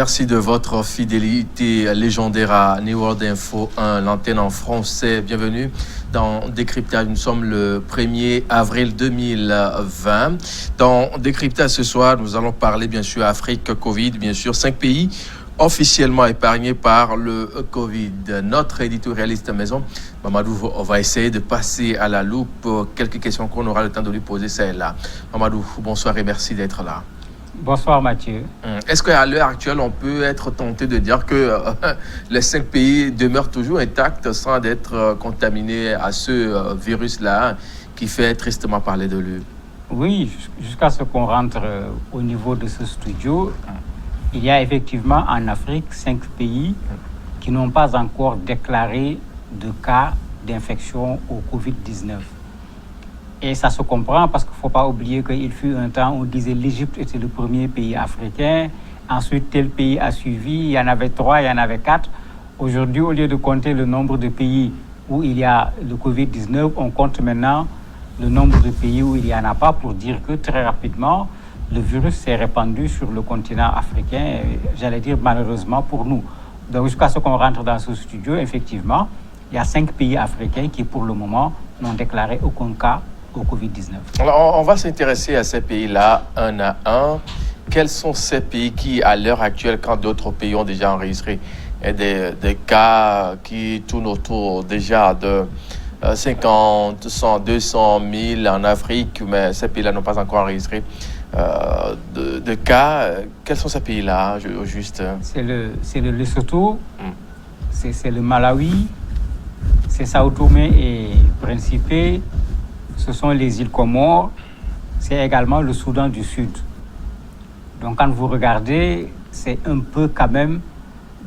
Merci de votre fidélité légendaire à New World Info 1, l'antenne en français. Bienvenue dans Décryptage. Nous sommes le 1er avril 2020. Dans Décryptage ce soir, nous allons parler bien sûr Afrique, Covid, bien sûr, 5 pays officiellement épargnés par le Covid. Notre éditorialiste maison, Mamadou, on va essayer de passer à la loupe quelques questions qu'on aura le temps de lui poser, celle-là. Mamadou, bonsoir et merci d'être là. Bonsoir Mathieu. Est-ce qu'à l'heure actuelle, on peut être tenté de dire que les 5 pays demeurent toujours intacts sans être contaminés à ce virus-là qui fait tristement parler de lui? Oui, jusqu'à ce qu'on rentre au niveau de ce studio, il y a effectivement en Afrique 5 pays qui n'ont pas encore déclaré de cas d'infection au Covid-19. Et ça se comprend parce qu'il ne faut pas oublier qu'il fut un temps où on disait l'Égypte était le premier pays africain. Ensuite, tel pays a suivi. Il y en avait 3, il y en avait 4. Aujourd'hui, au lieu de compter le nombre de pays où il y a le Covid-19, on compte maintenant le nombre de pays où il n'y en a pas pour dire que très rapidement, le virus s'est répandu sur le continent africain, j'allais dire malheureusement pour nous. Donc jusqu'à ce qu'on rentre dans ce studio, effectivement, il y a 5 pays africains qui pour le moment n'ont déclaré aucun cas au Covid-19. Alors, on va s'intéresser à ces pays-là un à un. Quels sont ces pays qui, à l'heure actuelle, quand d'autres pays ont déjà enregistré des cas qui tournent autour déjà de 50, 100, 200 000 en Afrique, mais ces pays-là n'ont pas encore enregistré de cas. Quels sont ces pays-là, juste? C'est le Lesotho, c'est le Malawi, c'est Sao Tomé et Principe, ce sont les îles Comores, c'est également le Soudan du Sud. Donc quand vous regardez, c'est un peu quand même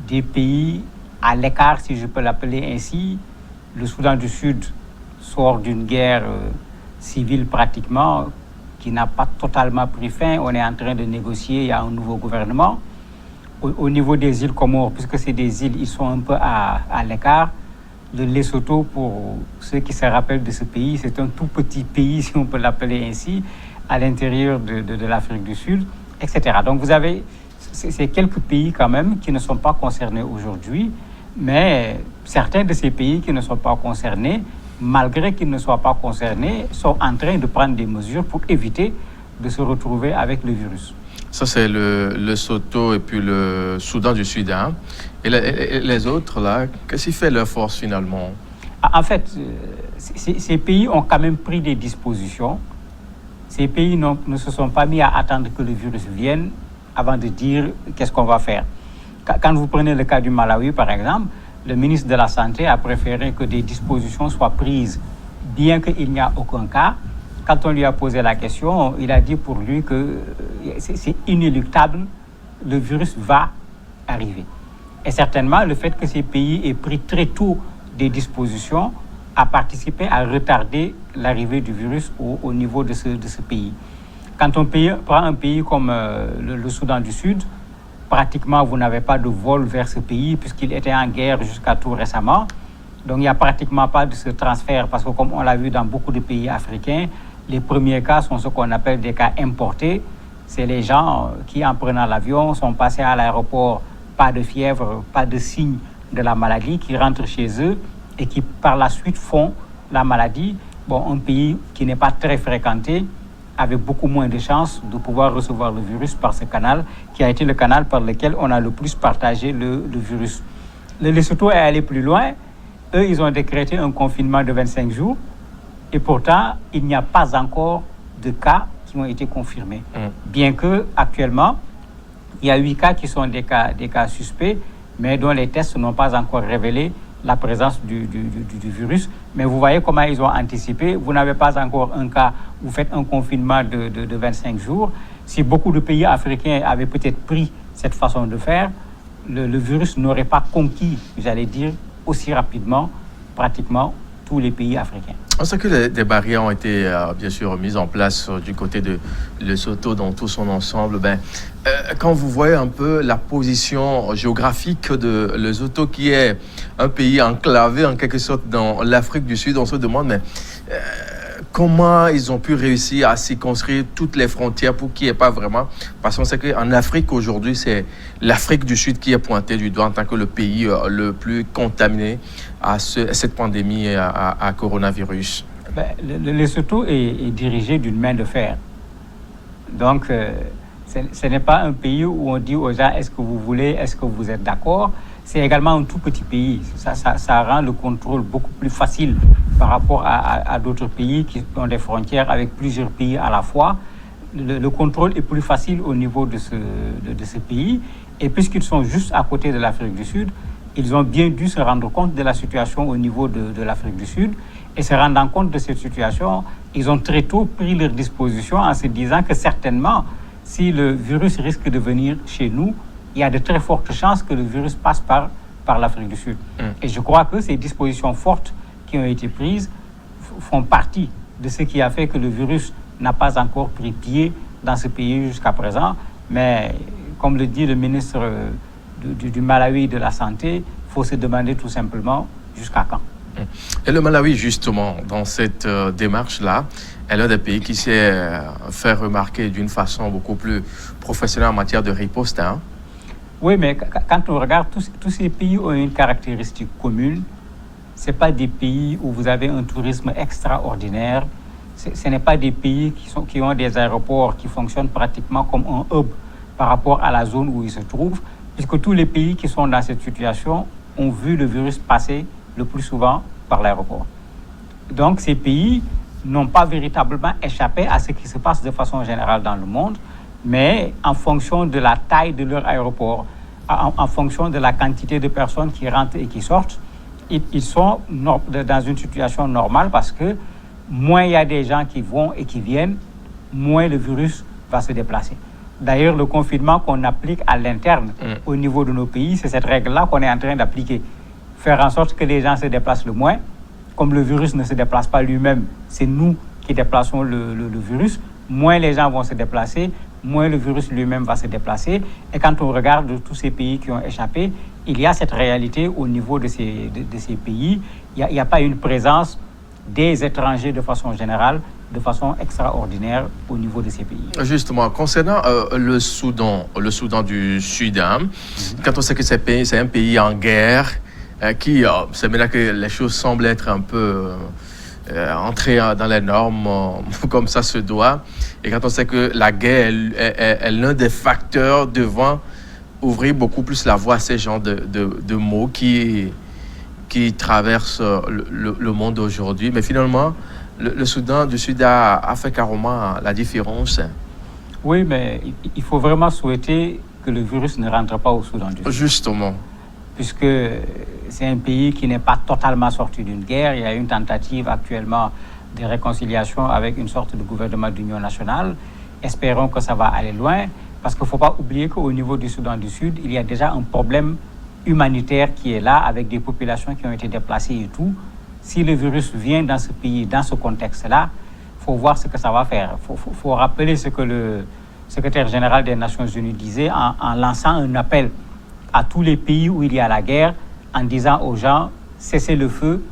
des pays à l'écart, si je peux l'appeler ainsi. Le Soudan du Sud sort d'une guerre civile pratiquement qui n'a pas totalement pris fin. On est en train de négocier, il y a un nouveau gouvernement. Au niveau des îles Comores, puisque c'est des îles, ils sont un peu à l'écart. Le Lesotho, pour ceux qui se rappellent de ce pays, c'est un tout petit pays, si on peut l'appeler ainsi, à l'intérieur de l'Afrique du Sud, etc. Donc vous avez ces quelques pays quand même qui ne sont pas concernés aujourd'hui, mais certains de ces pays qui ne sont pas concernés, malgré qu'ils ne soient pas concernés, sont en train de prendre des mesures pour éviter de se retrouver avec le virus. Ça, c'est le Lesotho et puis le Soudan du Sud. Hein? Et les autres, là, qu'est-ce qui fait leur force finalement? En fait, ces pays ont quand même pris des dispositions. Ces pays ne se sont pas mis à attendre que le virus vienne avant de dire qu'est-ce qu'on va faire. Quand vous prenez le cas du Malawi, par exemple, le ministre de la Santé a préféré que des dispositions soient prises, bien qu'il n'y a aucun cas. Quand on lui a posé la question, il a dit pour lui que c'est inéluctable, le virus va arriver. Et certainement, le fait que ces pays aient pris très tôt des dispositions a participé à retarder l'arrivée du virus au niveau de ce pays. Quand on prend un pays comme le Soudan du Sud, pratiquement, vous n'avez pas de vol vers ce pays puisqu'il était en guerre jusqu'à tout récemment. Donc, il n'y a pratiquement pas de ce transfert parce que, comme on l'a vu dans beaucoup de pays africains, les premiers cas sont ce qu'on appelle des cas importés. C'est les gens qui, en prenant l'avion, sont passés à l'aéroport, pas de fièvre, pas de signe de la maladie, qui rentrent chez eux et qui, par la suite, font la maladie. Bon, un pays qui n'est pas très fréquenté, avec beaucoup moins de chances de pouvoir recevoir le virus par ce canal, qui a été le canal par lequel on a le plus partagé le virus. Le Lesotho est allé plus loin. Eux, ils ont décrété un confinement de 25 jours. Et pourtant, il n'y a pas encore de cas qui ont été confirmés. Bien que actuellement, il y a 8 cas qui sont des cas suspects, mais dont les tests n'ont pas encore révélé la présence du virus. Mais vous voyez comment ils ont anticipé. Vous n'avez pas encore un cas, vous faites un confinement de 25 jours. Si beaucoup de pays africains avaient peut-être pris cette façon de faire, le virus n'aurait pas conquis, j'allais dire, aussi rapidement, pratiquement tous les pays africains. On sait que des barrières ont été bien sûr mises en place du côté de Lesotho dans tout son ensemble. Quand vous voyez un peu la position géographique de Lesotho, qui est un pays enclavé en quelque sorte dans l'Afrique du Sud, on se demande comment ils ont pu réussir à circonscrire toutes les frontières pour qu'il n'y ait pas vraiment... Parce qu'on sait qu'en Afrique, aujourd'hui, c'est l'Afrique du Sud qui est pointée du doigt en tant que le pays le plus contaminé à cette pandémie à coronavirus. Le Lesotho est dirigé d'une main de fer. Donc, ce n'est pas un pays où on dit aux gens, est-ce que vous voulez, est-ce que vous êtes d'accord? C'est également un tout petit pays. Ça rend le contrôle beaucoup plus facile par rapport à d'autres pays qui ont des frontières avec plusieurs pays à la fois. Le contrôle est plus facile au niveau de ce pays. Et puisqu'ils sont juste à côté de l'Afrique du Sud, ils ont bien dû se rendre compte de la situation au niveau de l'Afrique du Sud. Et se rendant compte de cette situation, ils ont très tôt pris leurs dispositions en se disant que certainement, si le virus risque de venir chez nous, il y a de très fortes chances que le virus passe par l'Afrique du Sud. Et je crois que ces dispositions fortes qui ont été prises font partie de ce qui a fait que le virus n'a pas encore pris pied dans ce pays jusqu'à présent. Mais comme le dit le ministre du Malawi de la Santé, il faut se demander tout simplement jusqu'à quand. Et le Malawi, justement, dans cette démarche-là, est l'un des pays qui s'est fait remarquer d'une façon beaucoup plus professionnelle en matière de riposte. Hein? Oui, mais quand on regarde, tous ces pays ont une caractéristique commune. Ce n'est pas des pays où vous avez un tourisme extraordinaire. Ce n'est pas des pays qui ont des aéroports qui fonctionnent pratiquement comme un hub par rapport à la zone où ils se trouvent, puisque tous les pays qui sont dans cette situation ont vu le virus passer le plus souvent par l'aéroport. Donc, ces pays n'ont pas véritablement échappé à ce qui se passe de façon générale dans le monde, mais en fonction de la taille de leur aéroport, en fonction de la quantité de personnes qui rentrent et qui sortent, ils sont dans une situation normale parce que moins il y a des gens qui vont et qui viennent, moins le virus va se déplacer. D'ailleurs, le confinement qu'on applique à l'interne au niveau de nos pays, c'est cette règle-là qu'on est en train d'appliquer. Faire en sorte que les gens se déplacent le moins. Comme le virus ne se déplace pas lui-même, c'est nous qui déplaçons le virus. Moins les gens vont se déplacer, moins le virus lui-même va se déplacer. Et quand on regarde tous ces pays qui ont échappé, il y a cette réalité au niveau de ces pays. Il n'y a pas une présence des étrangers de façon générale, de façon extraordinaire au niveau de ces pays. Justement, concernant le Soudan du Sud, quand on sait que c'est un pays en guerre, c'est maintenant que les choses semblent être un peu entrées dans les normes, comme ça se doit. Et quand on sait que la guerre est l'un des facteurs devant ouvrir beaucoup plus la voie à ces genres de mots qui traversent le monde aujourd'hui. Mais finalement, le Soudan du Sud a fait carrément la différence. Oui, mais il faut vraiment souhaiter que le virus ne rentre pas au Soudan du Sud. Justement. Puisque c'est un pays qui n'est pas totalement sorti d'une guerre. Il y a une tentative actuellement de réconciliation avec une sorte de gouvernement d'union nationale. Espérons que ça va aller loin, parce qu'il ne faut pas oublier qu'au niveau du Soudan du Sud, il y a déjà un problème humanitaire qui est là, avec des populations qui ont été déplacées et tout. Si le virus vient dans ce pays, dans ce contexte-là, il faut voir ce que ça va faire. Il faut rappeler ce que le secrétaire général des Nations Unies disait en lançant un appel à tous les pays où il y a la guerre, en disant aux gens, cessez le feu,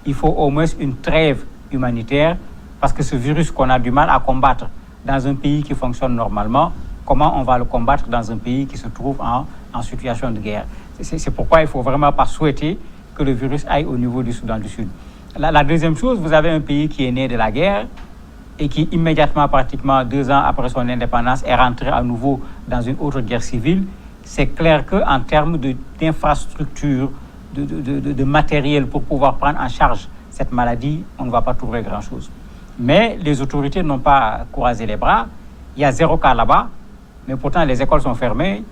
il faut au moins une trêve humanitaire, parce que ce virus qu'on a du mal à combattre dans un pays qui fonctionne normalement, comment on va le combattre dans un pays qui se trouve en situation de guerre? C'est pourquoi il ne faut vraiment pas souhaiter que le virus aille au niveau du Soudan du Sud. La deuxième chose, vous avez un pays qui est né de la guerre et qui immédiatement, pratiquement 2 ans après son indépendance, est rentré à nouveau dans une autre guerre civile. C'est clair qu'en termes d'infrastructures, de matériel pour pouvoir prendre en charge cette maladie, on ne va pas trouver grand-chose. Mais les autorités n'ont pas croisé les bras. Il y a 0 cas là-bas, mais pourtant les écoles sont fermées,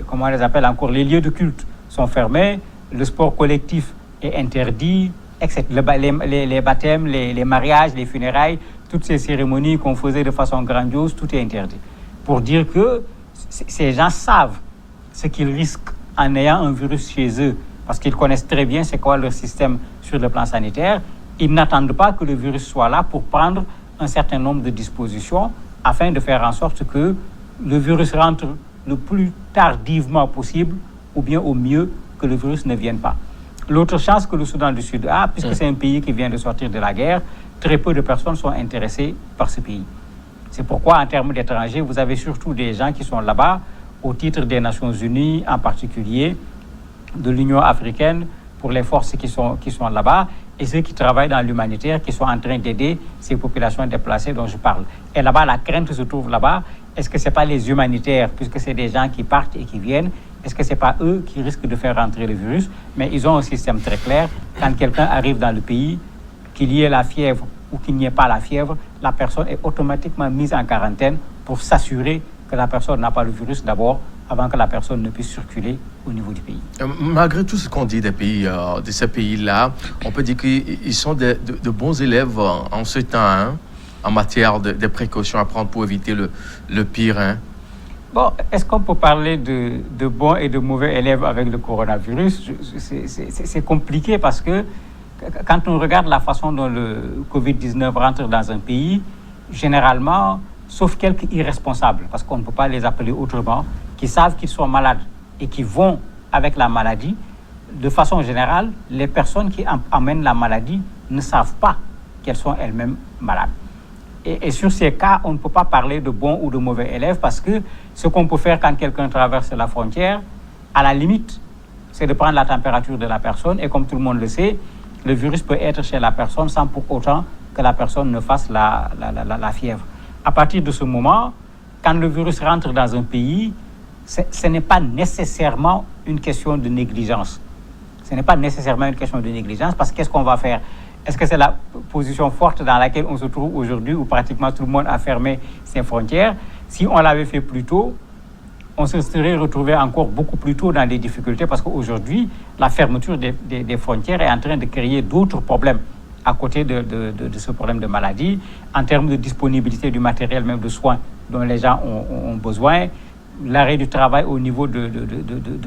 comment on les appelle encore, les lieux de culte sont fermés, le sport collectif est interdit, etc. Les baptêmes, les mariages, les funérailles, toutes ces cérémonies qu'on faisait de façon grandiose, tout est interdit. Pour dire que ces gens savent ce qu'ils risquent en ayant un virus chez eux, parce qu'ils connaissent très bien c'est quoi leur système sur le plan sanitaire. Ils n'attendent pas que le virus soit là pour prendre un certain nombre de dispositions afin de faire en sorte que le virus rentre le plus tardivement possible, ou bien au mieux que le virus ne vienne pas. L'autre chance que le Soudan du Sud a, puisque c'est un pays qui vient de sortir de la guerre, très peu de personnes sont intéressées par ce pays. C'est pourquoi, en termes d'étrangers, vous avez surtout des gens qui sont là-bas au titre des Nations Unies, en particulier de l'Union africaine, pour les forces qui sont là-bas, et ceux qui travaillent dans l'humanitaire, qui sont en train d'aider ces populations déplacées dont je parle. Et là-bas, la crainte se trouve là-bas. Est-ce que ce n'est pas les humanitaires, puisque c'est des gens qui partent et qui viennent, est-ce que ce n'est pas eux qui risquent de faire rentrer le virus? Mais ils ont un système très clair. Quand quelqu'un arrive dans le pays, qu'il y ait la fièvre ou qu'il n'y ait pas la fièvre, la personne est automatiquement mise en quarantaine pour s'assurer que la personne n'a pas le virus d'abord, avant que la personne ne puisse circuler au niveau du pays. Malgré tout ce qu'on dit des pays, de ces pays-là, on peut dire qu'ils sont de bons élèves en ce temps, hein, en matière de précautions à prendre pour éviter le pire. Hein. Bon, est-ce qu'on peut parler de bons et de mauvais élèves avec le coronavirus? C'est compliqué parce que quand on regarde la façon dont le Covid-19 rentre dans un pays, généralement, sauf quelques irresponsables, parce qu'on ne peut pas les appeler autrement, qui savent qu'ils sont malades et qui vont avec la maladie, de façon générale, les personnes qui amènent la maladie ne savent pas qu'elles sont elles-mêmes malades. Et sur ces cas, on ne peut pas parler de bons ou de mauvais élèves parce que ce qu'on peut faire quand quelqu'un traverse la frontière, à la limite, c'est de prendre la température de la personne. Et comme tout le monde le sait, le virus peut être chez la personne sans pour autant que la personne ne fasse la fièvre. À partir de ce moment, quand le virus rentre dans un pays, ce n'est pas nécessairement une question de négligence. Ce n'est pas nécessairement une question de négligence parce que qu'est-ce qu'on va faire? Est-ce que c'est la position forte dans laquelle on se trouve aujourd'hui où pratiquement tout le monde a fermé ses frontières? Si on l'avait fait plus tôt, on se serait retrouvé encore beaucoup plus tôt dans des difficultés parce qu'aujourd'hui, la fermeture des frontières est en train de créer d'autres problèmes à côté de ce problème de maladie, en termes de disponibilité du matériel, même de soins dont les gens ont besoin. L'arrêt du travail au niveau de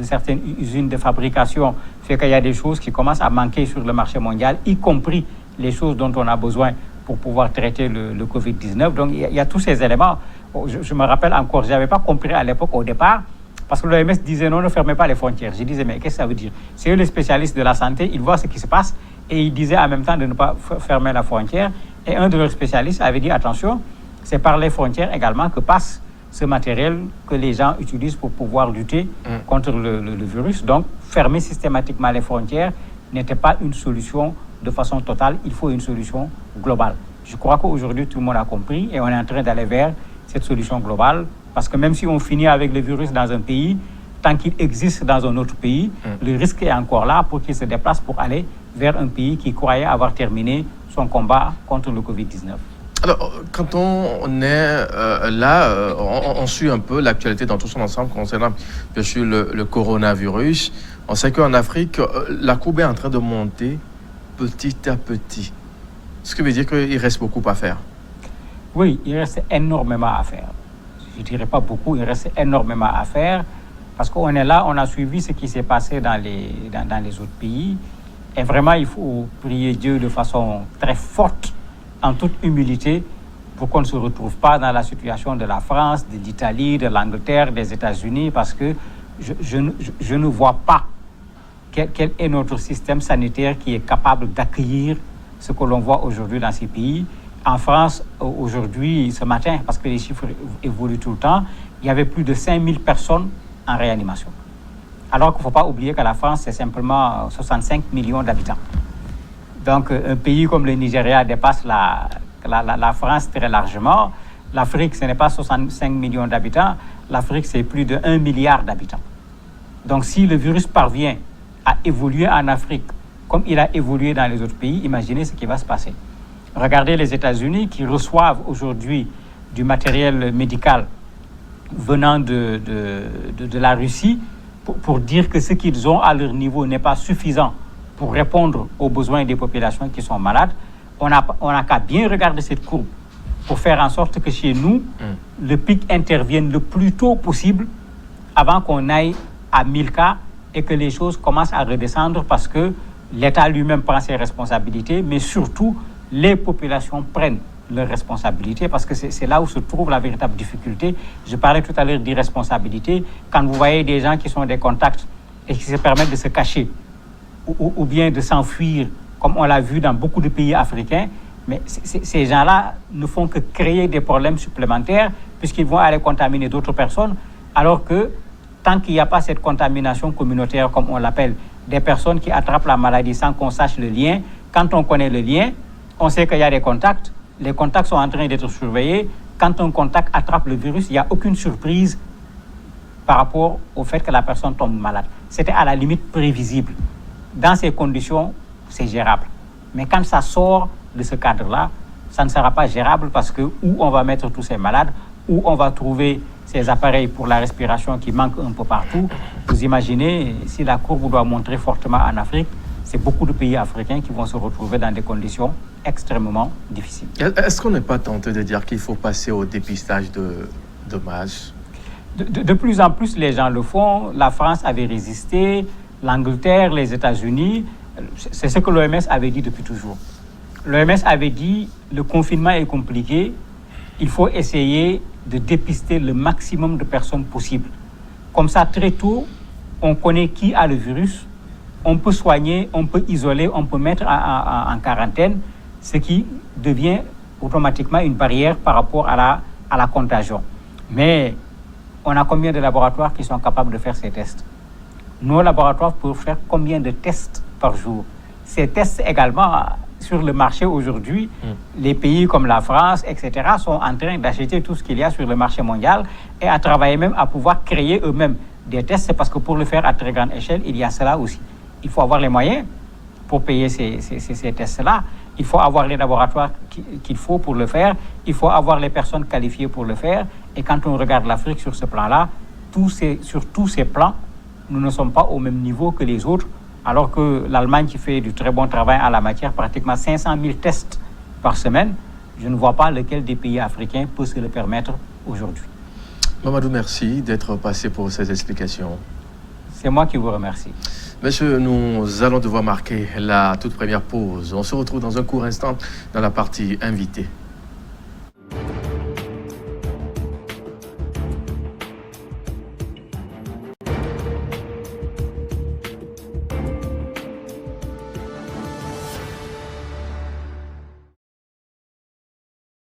certaines usines de fabrication fait qu'il y a des choses qui commencent à manquer sur le marché mondial, y compris les choses dont on a besoin pour pouvoir traiter le Covid-19. Donc, il y a tous ces éléments. Je me rappelle encore, je n'avais pas compris à l'époque, au départ, parce que l'OMS disait non, ne fermez pas les frontières. Je disais, mais qu'est-ce que ça veut dire? C'est eux les spécialistes de la santé, ils voient ce qui se passe et ils disaient en même temps de ne pas fermer la frontière. Et un de leurs spécialistes avait dit, attention, c'est par les frontières également que passe ce matériel que les gens utilisent pour pouvoir lutter contre le virus. Donc, fermer systématiquement les frontières n'était pas une solution de façon totale. Il faut une solution globale. Je crois qu'aujourd'hui, tout le monde a compris et on est en train d'aller vers cette solution globale. Parce que même si on finit avec le virus dans un pays, tant qu'il existe dans un autre pays, le risque est encore là pour qu'il se déplace pour aller vers un pays qui croyait avoir terminé son combat contre le Covid-19. Alors, quand on est là, on suit un peu l'actualité dans tout son ensemble concernant bien sûr le coronavirus. On sait qu'en Afrique, la courbe est en train de monter petit à petit. Ce qui veut dire qu'il reste beaucoup à faire. Oui, il reste énormément à faire. Je ne dirais pas beaucoup, il reste énormément à faire parce qu'on est là, on a suivi ce qui s'est passé dans les autres pays. Et vraiment, il faut prier Dieu de façon très forte, en toute humilité, pour qu'on ne se retrouve pas dans la situation de la France, de l'Italie, de l'Angleterre, des États-Unis, parce que je ne vois pas quel est notre système sanitaire qui est capable d'accueillir ce que l'on voit aujourd'hui dans ces pays. En France, aujourd'hui, ce matin, parce que les chiffres évoluent tout le temps, il y avait plus de 5000 personnes en réanimation. Alors qu'il ne faut pas oublier que la France, c'est simplement 65 millions d'habitants. Donc, un pays comme le Nigeria dépasse la France très largement. L'Afrique, ce n'est pas 65 millions d'habitants. L'Afrique, c'est plus de 1 milliard d'habitants. Donc, si le virus parvient à évoluer en Afrique comme il a évolué dans les autres pays, imaginez ce qui va se passer. Regardez les États-Unis qui reçoivent aujourd'hui du matériel médical venant de la Russie pour dire que ce qu'ils ont à leur niveau n'est pas suffisant pour répondre aux besoins des populations qui sont malades. On n'a qu'à bien regarder cette courbe pour faire en sorte que chez nous, le pic intervienne le plus tôt possible avant qu'on aille à 1000 cas et que les choses commencent à redescendre parce que l'État lui-même prend ses responsabilités, mais surtout, les populations prennent leurs responsabilités parce que c'est là où se trouve la véritable difficulté. Je parlais tout à l'heure d'irresponsabilité. Quand vous voyez des gens qui sont des contacts et qui se permettent de se cacher ou bien de s'enfuir, comme on l'a vu dans beaucoup de pays africains, Mais ces gens-là ne font que créer des problèmes supplémentaires puisqu'ils vont aller contaminer d'autres personnes, alors que tant qu'il n'y a pas cette contamination communautaire, comme on l'appelle, des personnes qui attrapent la maladie sans qu'on sache le lien, quand on connaît le lien, on sait qu'il y a des contacts, les contacts sont en train d'être surveillés. Quand un contact attrape le virus, il n'y a aucune surprise par rapport au fait que la personne tombe malade. C'était à la limite prévisible. Dans ces conditions, c'est gérable. Mais quand ça sort de ce cadre-là, ça ne sera pas gérable parce que où on va mettre tous ces malades, où on va trouver ces appareils pour la respiration qui manquent un peu partout. Vous imaginez, si la courbe doit montrer fortement en Afrique, c'est beaucoup de pays africains qui vont se retrouver dans des conditions extrêmement difficiles. Est-ce qu'on n'est pas tenté de dire qu'il faut passer au dépistage de masse? De plus en plus, les gens le font. La France avait résisté, l'Angleterre, les États-Unis. C'est ce que l'OMS avait dit depuis toujours. L'OMS avait dit le confinement est compliqué, il faut essayer de dépister le maximum de personnes possible. Comme ça, très tôt, on connaît qui a le virus, on peut soigner, on peut isoler, on peut mettre en quarantaine, ce qui devient automatiquement une barrière par rapport à la contagion. Mais on a combien de laboratoires qui sont capables de faire ces tests? Nos laboratoires peuvent faire combien de tests par jour? Ces tests également, sur le marché aujourd'hui, les pays comme la France, etc., sont en train d'acheter tout ce qu'il y a sur le marché mondial et à travailler même à pouvoir créer eux-mêmes des tests. C'est parce que pour le faire à très grande échelle, il y a cela aussi. Il faut avoir les moyens pour payer ces tests-là. Il faut avoir les laboratoires qu'il faut pour le faire. Il faut avoir les personnes qualifiées pour le faire. Et quand on regarde l'Afrique sur ce plan-là, sur tous ces plans, nous ne sommes pas au même niveau que les autres, alors que l'Allemagne qui fait du très bon travail en la matière, pratiquement 500 000 tests par semaine, je ne vois pas lequel des pays africains peut se le permettre aujourd'hui. Mamadou, merci d'être passé pour ces explications. C'est moi qui vous remercie. Monsieur, nous allons devoir marquer la toute première pause. On se retrouve dans un court instant dans la partie invitée.